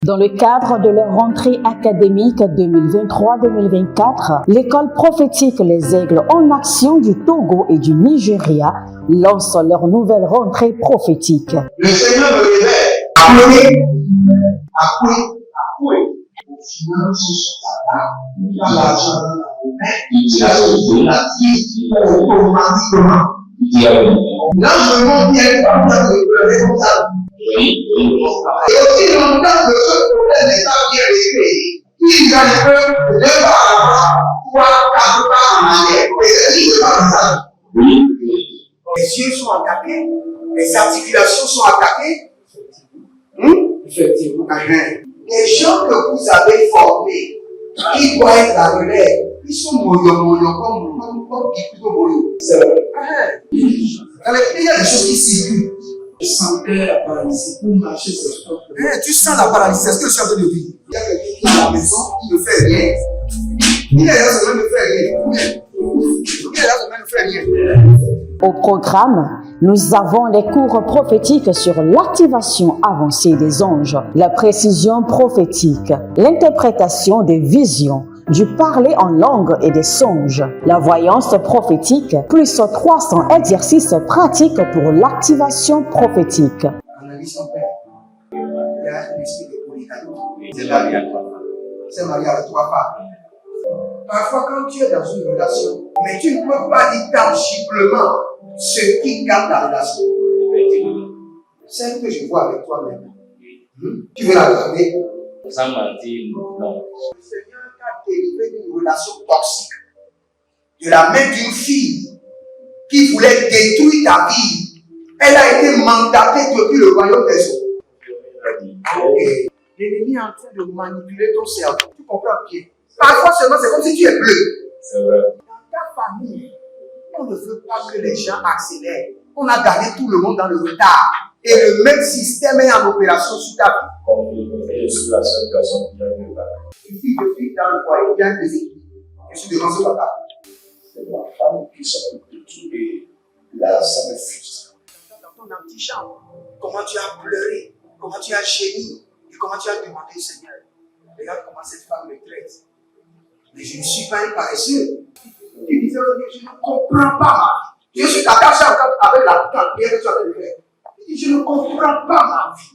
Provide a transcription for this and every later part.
Dans le cadre de leur rentrée académique 2023-2024, l'école prophétique Les Aigles en Action du Togo et du Nigeria lance leur nouvelle rentrée prophétique. Le Seigneur me révèle, appelez. Finances sur la table, il a l'argent dans la main, il a la vie automatiquement. Là, je monte bien pas de pleurer comme ça. Et aussi longtemps que ce problème n'est pas bien réglé, ils peuvent ne pas avoir 3, 4 pas en arrière. Et c'est pas ça. Les yeux sont attaqués, les articulations sont attaquées. Effectivement. Les gens que vous avez formés, qui doivent être la relève, ils sont moyo comme plutôt moyo. C'est vrai. Il y a des choses qui circulent. Je sentais la paralysie pour marcher sur le corps. Tu sens la paralysie, c'est ce que je suis en train de dire. Il y a quelqu'un qui est à la maison, qui ne fait rien. Il est là, ça ne fait rien. Il est là, ça ne fait rien. Au programme, nous avons les cours prophétiques sur l'activation avancée des anges, la précision prophétique, l'interprétation des visions, du parler en langue et des songes, la voyance prophétique, plus 300 exercices pratiques pour l'activation prophétique. Analyse ton père. Il y a un esprit de polygame. C'est marié à 3 femmes. C'est marié à 3 femmes. Parfois, quand tu es dans une relation, mais tu ne peux pas dire tangiblement ce qui garde la relation. Celle que je vois avec toi maintenant. Tu veux la garder? Sans mentir, non. Le Seigneur t'a délivré d'une relation toxique. De la main d'une fille qui voulait détruire ta vie. Elle a été mandatée depuis le royaume des eaux. L'ennemi est en train de manipuler ton cerveau. Tu comprends bien? Parfois seulement, c'est comme si tu es bleu. C'est vrai. Dans ta famille, on ne veut pas que les gens accélèrent. On a gardé tout le monde dans le retard. Et le même système est en opération sur ta vie. Je suis la seule personne qui a eu le bac. Une fille de fille dans le foyer, bien déséquilibrée. Je suis devant ce papa. C'est ma femme qui s'occupe de tout. Et là, ça me frustre. Dans ton antichambre, comment tu as pleuré, comment tu as gémi, et comment tu as demandé au Seigneur. Regarde comment cette femme me traite. Mais je ne suis pas un paresseux. Tu disais, je ne comprends pas ma vie. Je suis attaché avec la prière que tu as fait de faire. Je ne comprends pas ma vie.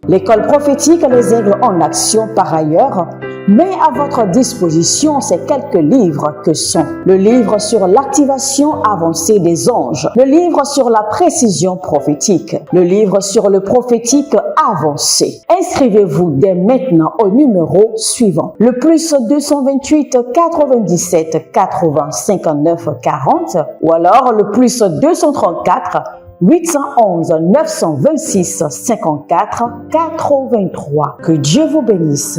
L'école prophétique Les Aigles en Action, par ailleurs, met à votre disposition ces quelques livres que sont le livre sur l'activation avancée des anges, le livre sur la précision prophétique, le livre sur le prophétique avancé. Inscrivez-vous dès maintenant au numéro suivant, le plus 228 97 80 59 40 ou alors le plus 234 811 926 54 83. Que Dieu vous bénisse.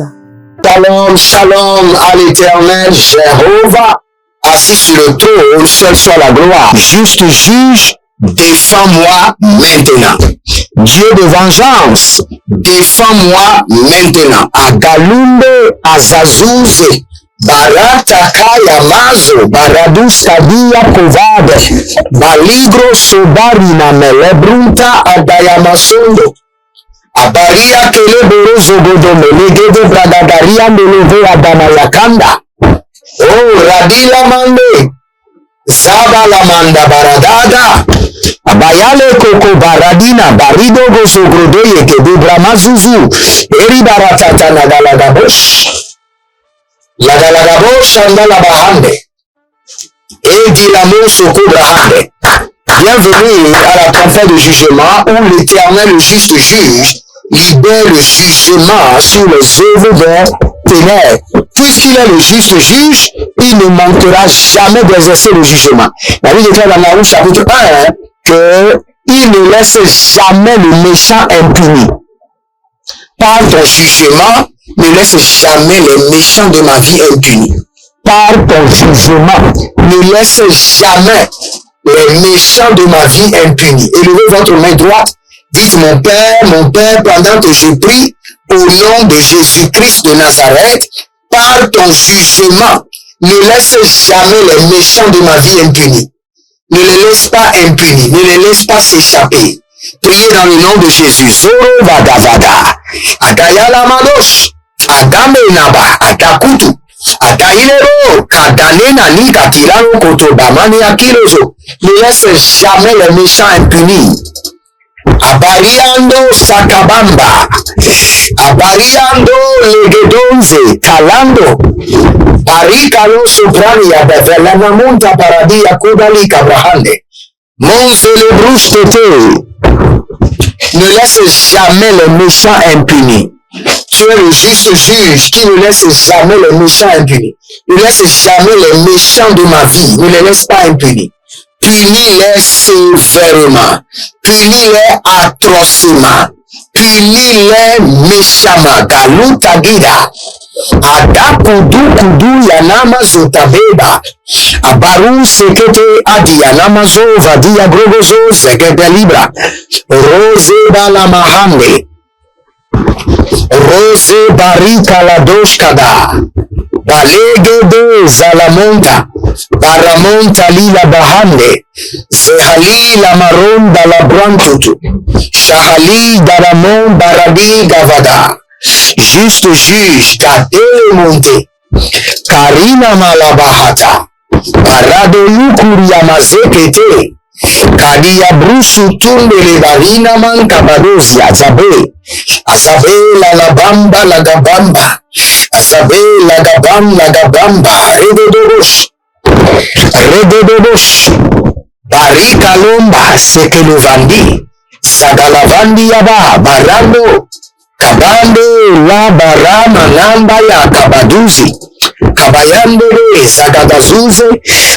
Shalom, shalom à l'Éternel, Jéhovah, assis sur le trône, seul soit la gloire. Juste juge, défends-moi maintenant. Dieu de vengeance, défends-moi maintenant. Agalumbe, Azazouze, Barata Kaya Mazo, Baradus Kadia Kovade, Baligro Sobarina Melebrunta Adayamasondo, Abaria Keleboro Zogodo Melegede Bradagaria Meleve Adamayakanda, Oh Radila Mande, Zaba Lamanda Baradada, Abayale Koko Baradina, Barido Gosogrodoye Kede Bramazuzu, Eri Baratata Nagalagabosh. La Galagabosh Andala Bahande et Dilamo Soko Brahande. Bienvenue à la tempête de jugement où l'Éternel, le juste juge, libère le jugement sur les œuvres des ténèbres. Puisqu'il est le juste juge, il ne manquera jamais d'exercer le jugement. La Bible déclare dans Matthieu chapitre 1 qu'il ne laisse jamais le méchant impuni. Par ton jugement, ne laisse jamais les méchants de ma vie impunis. Par ton jugement, ne laisse jamais les méchants de ma vie impunis. Élevez votre main droite, dites mon Père, pendant que je prie, au nom de Jésus-Christ de Nazareth, par ton jugement, ne laisse jamais les méchants de ma vie impunis. Ne les laisse pas impunis, ne les laisse pas s'échapper. Priez dans le nom de Jésus. Zoro Vadavada. Atayala Madosh. Adame Naba. Atakutu. Atailero. Kadanena ni katilano kotobamani akilozo. Ne laisse jamais les méchants impunis. Abariando Sakabamba. Abariando Legedonze. Talando. Baricalo Soprania de Velana Monta Paradia Kodali Kabrahande. Mon célébrus tété. Ne laisse jamais les méchants impunis. Tu es le juste juge qui ne laisse jamais les méchants impunis. Ne laisse jamais les méchants de ma vie. Ne les laisse pas impunis. Punis-les sévèrement. Punis-les atrocement. Punis-les méchamment. Galuta Gida. Ada kudu yanama zotabeba. Abaru sekete adi yanama zo vadia grogozo zegede libra. Rose balamahande. Rose barika la doshkada. Balegede zalamonta. Baramonta lila bahande. Zehali la maronda la brantutu. Shahali daramon baradi gavada. Juste juge, Kadele Monte, Karina Malabahata, Parado Lukuria Mazekete, Kadia Brusu Tumbele Barina Man Kabadozia, Azabe, Azabe Lagabamba Lagabamba, Azabe Lagabam Lagabamba, Redodobosh, Barika Lomba, Sekelovandi, Sagalavandi Yaba, Barando, Kabande la barama namba ya kabaduzi. Kabayandere sagadazuze.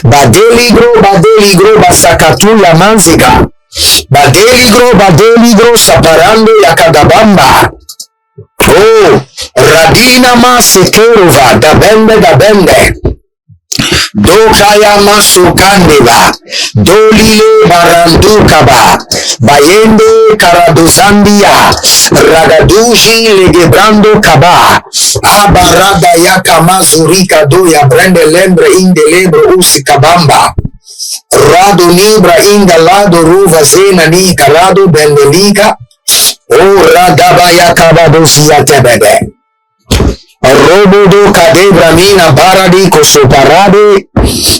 Badeligro basakatu la manziga. Badeligro saparando ya kadabamba. Oh, radina ma sekerova dabende. Dokaya masukandeba. Dolile barandukaba. Bayende karadozandia. Ragaduji legebrando kaba. Abarada ya kamazurika do ya brende lembre inde lebro usi kabamba. Rado nibra inda lado ruva zena ni karado bendelika. O radaba ya kabadosi ya tebede. Robodo kadebra mina baradi kosoparade.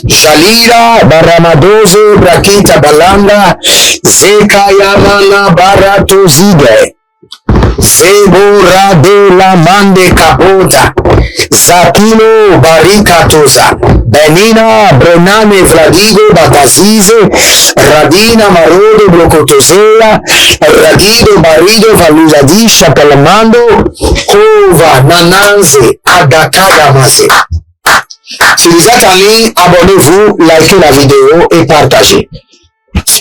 Shalira baramadoze brakita balanda. Zeka yamana barato zide. Zebora de la mande kapota. Zakino barikatoza. Benina brenane vladigo batazize. Radina marodo blocotozea. Radido barido valuzadisha palamando. Kova nananze adakada maze. Si vous êtes en ligne, abonnez-vous, likez la vidéo et partagez.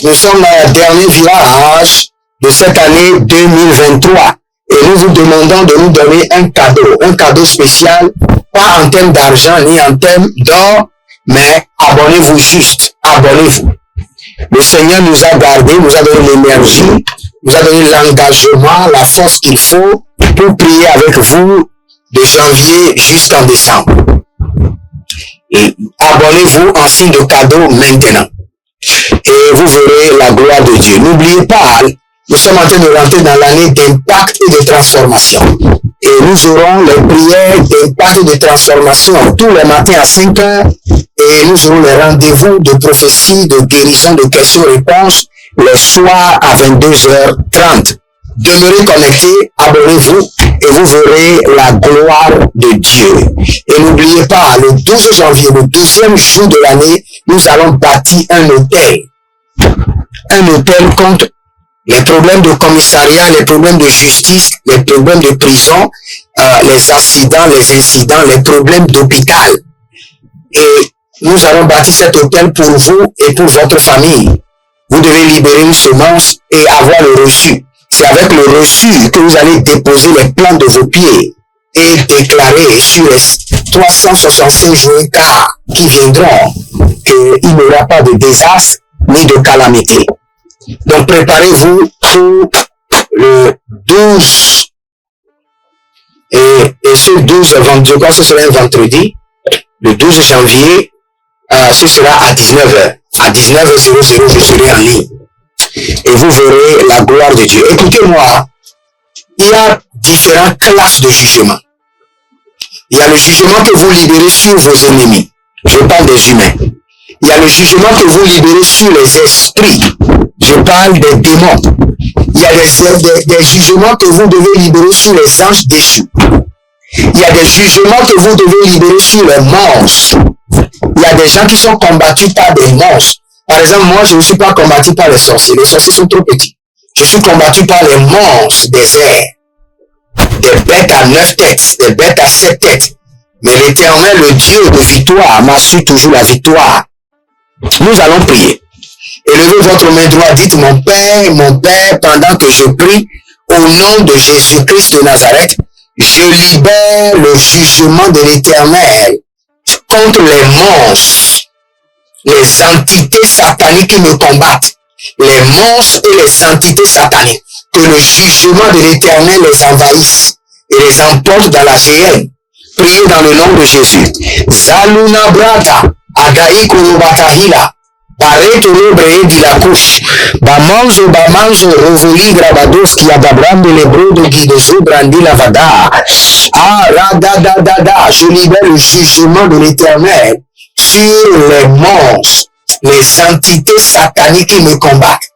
Nous sommes dans le dernier village de cette année 2023 et nous vous demandons de nous donner un cadeau spécial, pas en termes d'argent ni en termes d'or, mais abonnez-vous juste, abonnez-vous. Le Seigneur nous a gardés, nous a donné l'énergie, nous a donné l'engagement, la force qu'il faut pour prier avec vous de janvier jusqu'en décembre. Et abonnez-vous en signe de cadeau maintenant. Et vous verrez la gloire de Dieu. N'oubliez pas, nous sommes en train de rentrer dans l'année d'impact et de transformation. Et nous aurons les prières d'impact et de transformation tous les matins à 5 heures. Et nous aurons les rendez-vous de prophétie, de guérison, de questions-réponses les soirs à 22h30. Demeurez connectés, abonnez-vous et vous verrez la gloire de Dieu. Et n'oubliez pas, le 12 janvier, le 12e jour de l'année, nous allons bâtir un hôtel. Un hôtel contre les problèmes de commissariat, les problèmes de justice, les problèmes de prison, les accidents, les incidents, les problèmes d'hôpital. Et nous allons bâtir cet hôtel pour vous et pour votre famille. Vous devez libérer une semence et avoir le reçu. C'est avec le reçu que vous allez déposer les plans de vos pieds et déclarer sur les 365 jours qui viendront qu'il n'y aura pas de désastre ni de calamité. Donc préparez-vous pour le 12 et ce 12 vendredi, je crois que ce sera un vendredi, le 12 janvier, ce sera à 19h. À 19h00, je serai en ligne. et vous verrez la gloire de Dieu. Écoutez-moi, il y a différentes classes de jugement. Il y a le jugement que vous libérez sur vos ennemis. Je parle des humains. Il y a le jugement que vous libérez sur les esprits. Je parle des démons. Il y a des jugements que vous devez libérer sur les anges déchus. Il y a des jugements que vous devez libérer sur les monstres. Il y a des gens qui sont combattus par des monstres. Par exemple, moi, je ne suis pas combattu par les sorciers. Les sorciers sont trop petits. Je suis combattu par les monstres des airs. Des bêtes à 9 têtes, des bêtes à 7 têtes. Mais l'Éternel, le Dieu de victoire, m'assure toujours la victoire. Nous allons prier. Élevez votre main droite, dites mon Père, pendant que je prie, au nom de Jésus-Christ de Nazareth, je libère le jugement de l'Éternel contre les monstres, les entités sataniques qui me combattent, les monstres et les entités sataniques, que le jugement de l'Éternel les envahisse et les emporte dans la géhenne. Priez dans le nom de Jésus. Zaluna brata, Agaï Korobatahila, Bareto Lobre di la couche, Bamanzo, Rovoli Grabados, qui a d'abrande les bros de Guidezo, Brandi Lavada. Ah, radadadada, je libère le jugement de l'Éternel sur les monstres, les entités sataniques qui me combattent.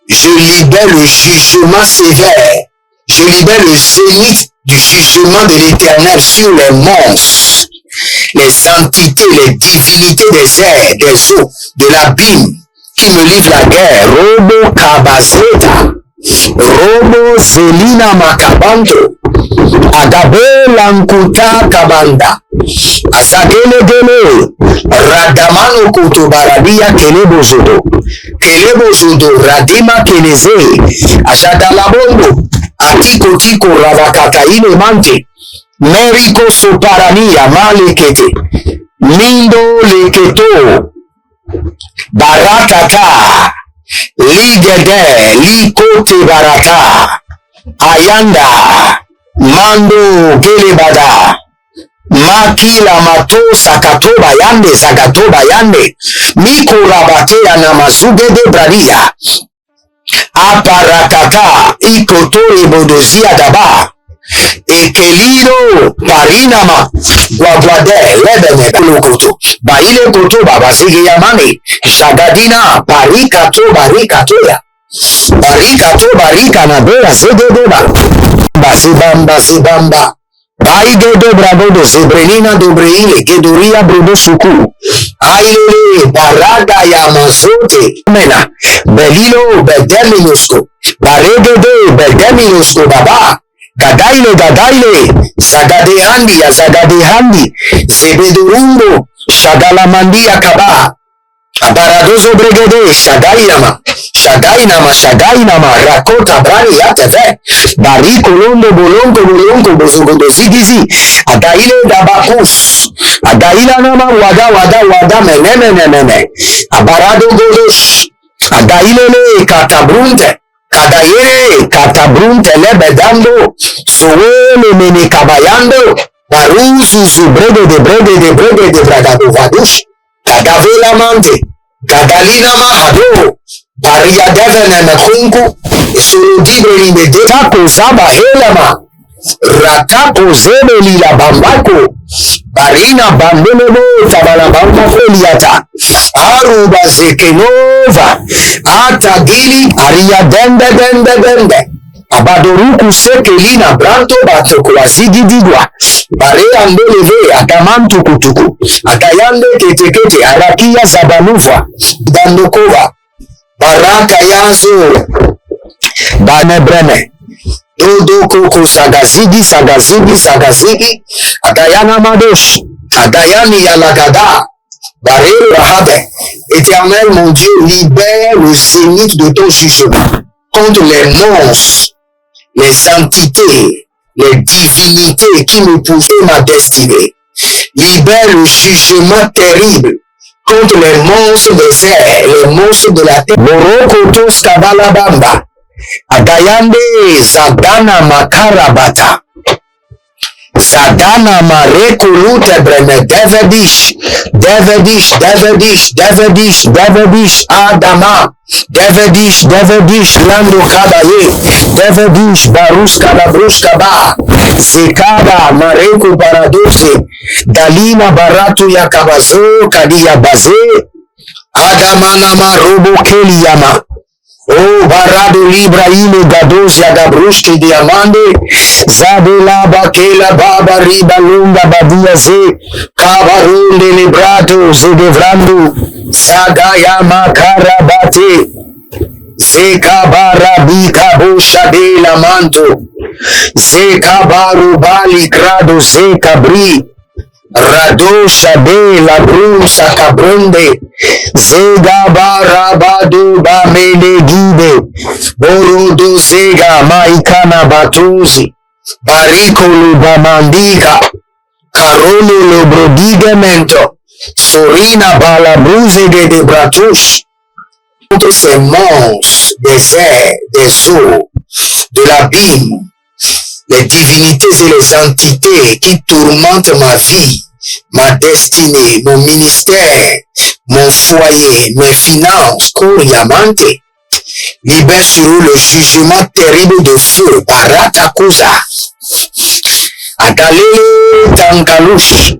Je libère le jugement sévère. Je libère le zénith du jugement de l'Éternel sur les monstres, les entités, les divinités des airs, des eaux, de l'abîme, qui me livrent la guerre. Robo Kabazeta, Robo Zelina Makabanto, Agabe Lankuta Kabanda, Azagele Gele, Radamano Kutubaradia Kelebozodo, Radima Keleze, Ajadalabondo, Atiko Tiko Ravakataine Mante, Meriko Soparania Malekete, Lindo Leketo, Barakata, Ligede, Likote Barata, Ayanda, Mando Gelebada, Makila Mato Sakato Bayande, Zagato Bayande, Miko Rabate Anamazuge de Bradia, Aparakata, Ikotori Bodozia Daba, Ekeliro, Parinama, Guaguade, Lebene, Kulukutu, Baile Kutu, Babazigi Yamani, Shagadina, Barikato, Barikatoya, Barikato, Barikanabea, Zedeba, Bazibamba, Zibamba, Baigedo Bragodo, Zebrenina Dobreile, Gedoria Brudo Suku, Aile, Baraga Yamazote, Mena, Belilo, Bedeminusko, Baregede, Bedeminusko, Baba, Gadaile, Sagade Handi, Zebedurungo, Shagalamandi Akaba, Abaradozo Bregede, Shagainama, Rakota Brani Yateve, Bariko Londo, Bolongo, Bozogodo Zigizi, Adaile Dabakus, Adaila Nama, Wada, Mene, Abarado Godosh, Adaile Katabrunte, Katabrunte Lebedando, Soele Mene Kabayando, Baruzu Zubrede de Bragado Vadush, Kadavela Mante, Kadalina Mahado, Baria Devene Mekunku, Suludibre de Tako Zaba Helama, Ratako Zebeli la Bambako, Barina Bambelebo, Tabalabamba Feliata, Aruba Zekenova, Atagili, Aria Dende, Abadoruku Sekelina Branto Batokwa Zigididwa, Bare Ambeleve, Atamantu Kutuku, Atayande Ketekete, Arakia Zabanuva, Dandokova, Baraka Yazo, Banebrene, Dodo Koko Sagazigi, Atayana Madosh, Atayani Yalagada, Baré Rahabe. Éternel mon Dieu, libère le zénith de ton jugement contre les monstres, les entités, les divinités qui me pourraient ma destinée. Libère le jugement terrible contre les monstres des airs, les monstres de la terre. Morokotos Kabalabamba, Adayande Zadana Makarabata, Zadana marekulute breme devedish Adama devedish lando kabaye devedish baruska labruska ba zekada mareku baradose dalina baratu ya kabazo kadia baze Adamana marobo keliyama O barado libra ile gados ya gabrushke diamande zadela bakela baba riba lunga badia ze kabarunde librato zedevrando sagaya makarabate zeka barabika bosha de la manto zeka baru bali grado zeka bri Rado shabe la brusa cabrunde zega barabado bamele gide borodo zega maikana batuzi bariko lubamandika carolo lobrodigamento sorina balabruze de bratush toutes ces monstres des airs, des eaux, de l'abîme, les divinités et les entités qui tourmentent ma vie, ma destinée, mon ministère, mon foyer, mes finances, Koryamante, libère sur eux le jugement terrible de feu, Baratakuza, Agalele Tankalush,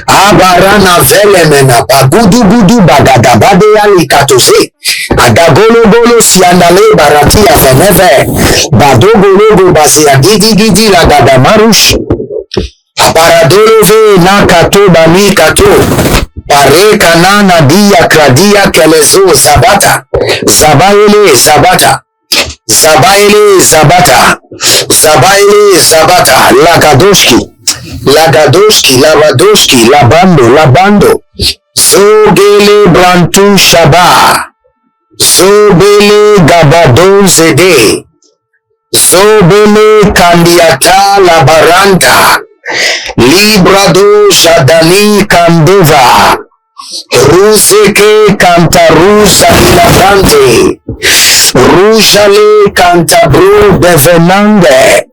Abarana Velemena, Bagudu Gudu Bagadabade Alikatose, Adagolo Siandale Barati Afeneve, Badogolo Basia Gidi Lagadamarush, Aparadolove Nakato Bani Kato, Pare Kanana Dia Kradia Kelezo Zabata, Zabaele Zabata, Zabaele Zabata, Zabaele Zabata, Lagadoski, Labando, Zogele Brantu Shaba, Zobele Gabadon Zede, Zobele Kandiata Labaranta, Librado Jadani Kandeva, Ruseke Cantarusa Labante, Rujale Cantabru Devenande,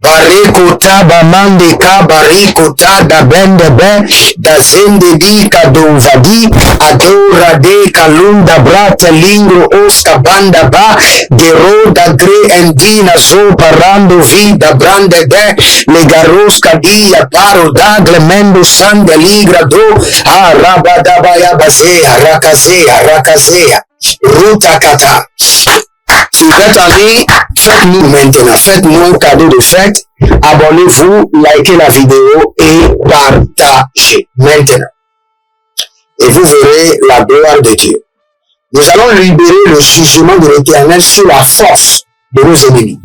Barikota Bamande Kabarikota da Bendebe, da Zendedi Kadonvadi, Adora de Kalunda Brata Lingro Osca Banda Ba, Gero da Gre Endina So Parando Vida Brande de, Legarosca Dia Paro da Glemendo Sande Ligra Do, Arabadabaya Bazea, Rakazea, Ruta Kata. Si vous êtes en ligne, faites-nous maintenant, faites-nous un cadeau de fête, abonnez-vous, likez la vidéo et partagez maintenant. Et vous verrez la gloire de Dieu. Nous allons libérer le jugement de l'Éternel sur la force de nos ennemis.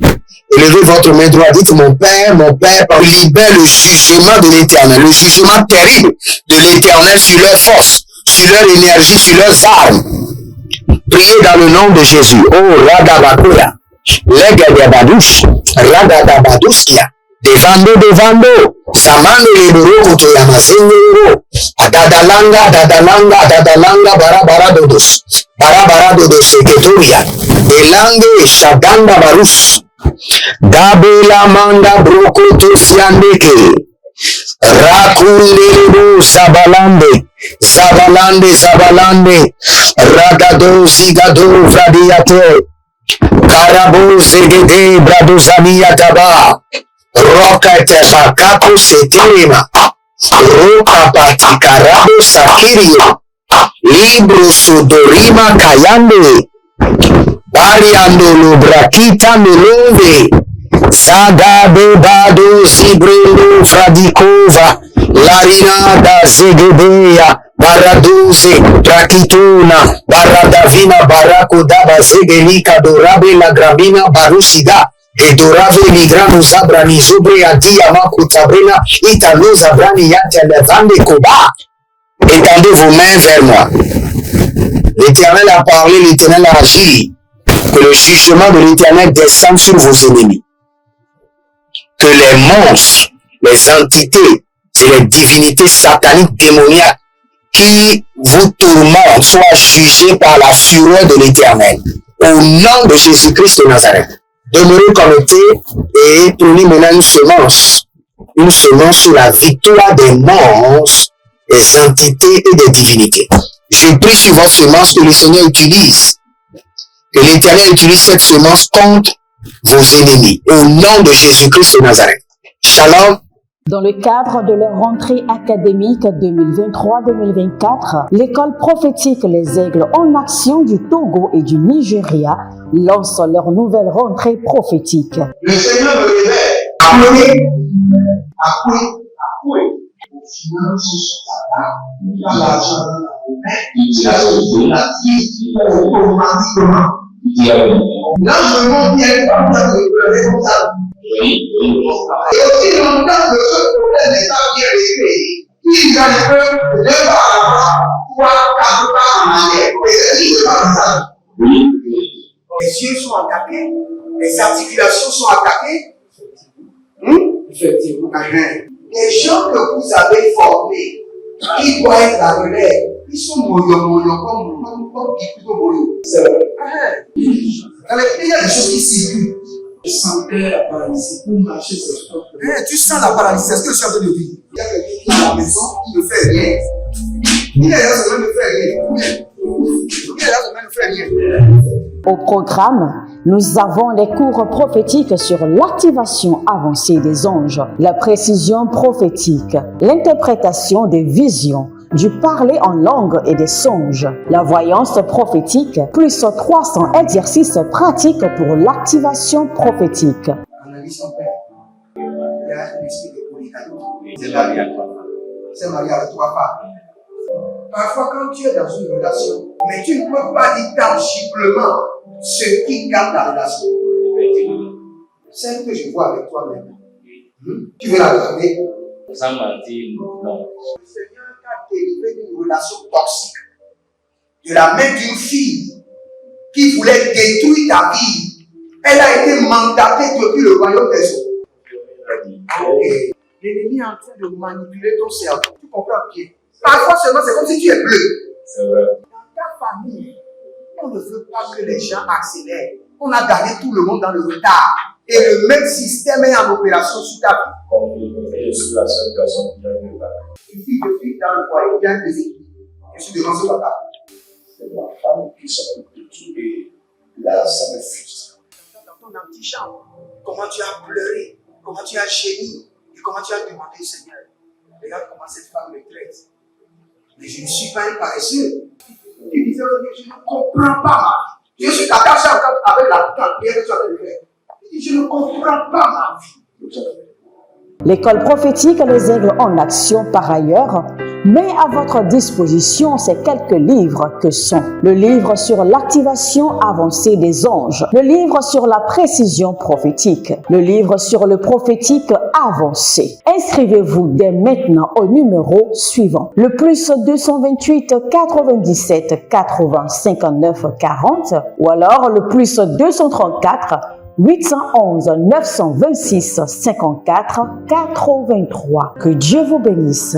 Élevez votre main droite, dites mon Père, libère le jugement de l'Éternel, le jugement terrible de l'Éternel sur leurs forces, sur leur énergie, sur leurs armes. Priez dans le nom de Jésus. Oh, Radabakoya, Legadiabadouche, Radadabadouchia, Devando, Samane Leboro Kotoyamazengero, Dadalanga, Barabaradodos, Seketoria, Elange, Shadanda Barus, Dabela Manda Brokoto Siandeke, Rakundelebo Zabalande, Ragado Zigado Vradiate, Karabo Zegede Bradozania Taba, Roca Tefakapo Setelema, Roca Patikarabo Sakirio, Libro Sodorima Kayande, Bariando Lubrakita Melonde, Saga Bebado Zibrelo Fradikova, Larina da Zegedea, Baraduze, Rakituna, Baradavina, Barakudaba, Zegelika, Dorabe, La Gramina, Barusida, Gedorave, Migrano, Zabrani, Zubre, Adia, Makutabrina, Italo, Zabrani, Yatelevande, Koba. Étendez vos mains vers moi. L'Éternel a parlé, l'Éternel a agi. Que le jugement de l'Éternel descende sur vos ennemis. Que les monstres, les entités et les divinités sataniques démoniaques qui vous tourmentent soient jugés par la fureur de l'Éternel. Au nom de Jésus-Christ de Nazareth, demeurez connectés et prenez maintenant une semence une semence sur la victoire des monstres, des entités et des divinités. Je prie sur votre semence que le Seigneur utilise, que l'Éternel utilise cette semence contre vos ennemis. Au nom de Jésus-Christ de Nazareth. Shalom. Dans le cadre de leur rentrée académique 2023-2024, l'école prophétique Les Aigles en Action du Togo et du Nigeria lance leur nouvelle rentrée prophétique. Le Seigneur me révèle. Appelez. Au final, ce sera là. Il a l'argent dans la main. Il a la vie automatiquement. Là, je monte bien pas de pleurer comme ça. Et aussi longtemps que ce problème n'est pas bien réglé, il y a le peuple de pas avoir 3, 4 pas en arrière. Et c'est pas ça. Les yeux sont attaqués, les articulations sont attaquées. Effectivement. Les gens que vous avez formés, qui doivent être la relève, ils sont moyo comme plutôt moyo. C'est vrai. Dans les pays, il y a des choses qui circulent. Je sentais la paralysie pour marcher sur le corps. Tu sens la paralysie, c'est ce que je suis en train de dire. Il y a quelqu'un qui est à la maison, qui ne fait rien. Il est là, ça ne fait rien. Il est là, ça ne fait rien. Au programme, nous avons les cours prophétiques sur l'activation avancée des anges, la précision prophétique, l'interprétation des visions, du parler en langue et des songes, la voyance prophétique, plus 300 exercices pratiques pour l'activation prophétique. Analyse son père. Il y a un esprit de polygame. C'est marié à 3 femmes. C'est marié à 3 femmes. Parfois, quand tu es dans une relation, mais tu ne peux pas dire tangiblement ce qui garde la relation. Celle que je vois avec toi maintenant. Tu veux la regarder? Sans mentir, non. Le Seigneur t'a délivré d'une relation toxique. De la main d'une fille qui voulait détruire ta vie. Elle a été mandatée depuis le royaume des eaux. L'ennemi est en train de manipuler ton cerveau. Tu comprends bien? Parfois seulement, c'est comme si tu es bleu. C'est vrai. Dans ta famille, on ne veut pas que les gens accélèrent. On a gardé tout le monde dans le retard. Et le même système est en opération sur ta vie. Je suis la seule personne qui a vu ça. Une fille de fille dans le foyer, bien déséquilibrée. Je suis devant ce papa. C'est ma femme qui s'occupe de tout et là, ça me frustre. Dans ton antichambre, comment tu as pleuré, comment tu as gémi et comment tu as demandé au Seigneur. Regarde comment cette femme me traite. Mais je ne suis pas un paresseux. Tu disais, je ne comprends pas ma vie. Je suis attaché avec la prière que tu as fait de faire. Je ne comprends pas ma vie. L'école prophétique Les Aigles en Action, par ailleurs, met à votre disposition ces quelques livres que sont le livre sur l'activation avancée des anges, le livre sur la précision prophétique, le livre sur le prophétique avancé. Inscrivez-vous dès maintenant au numéro suivant, le plus 228 97 80 59 40 ou alors le plus 234 811 926 54 83. Que Dieu vous bénisse.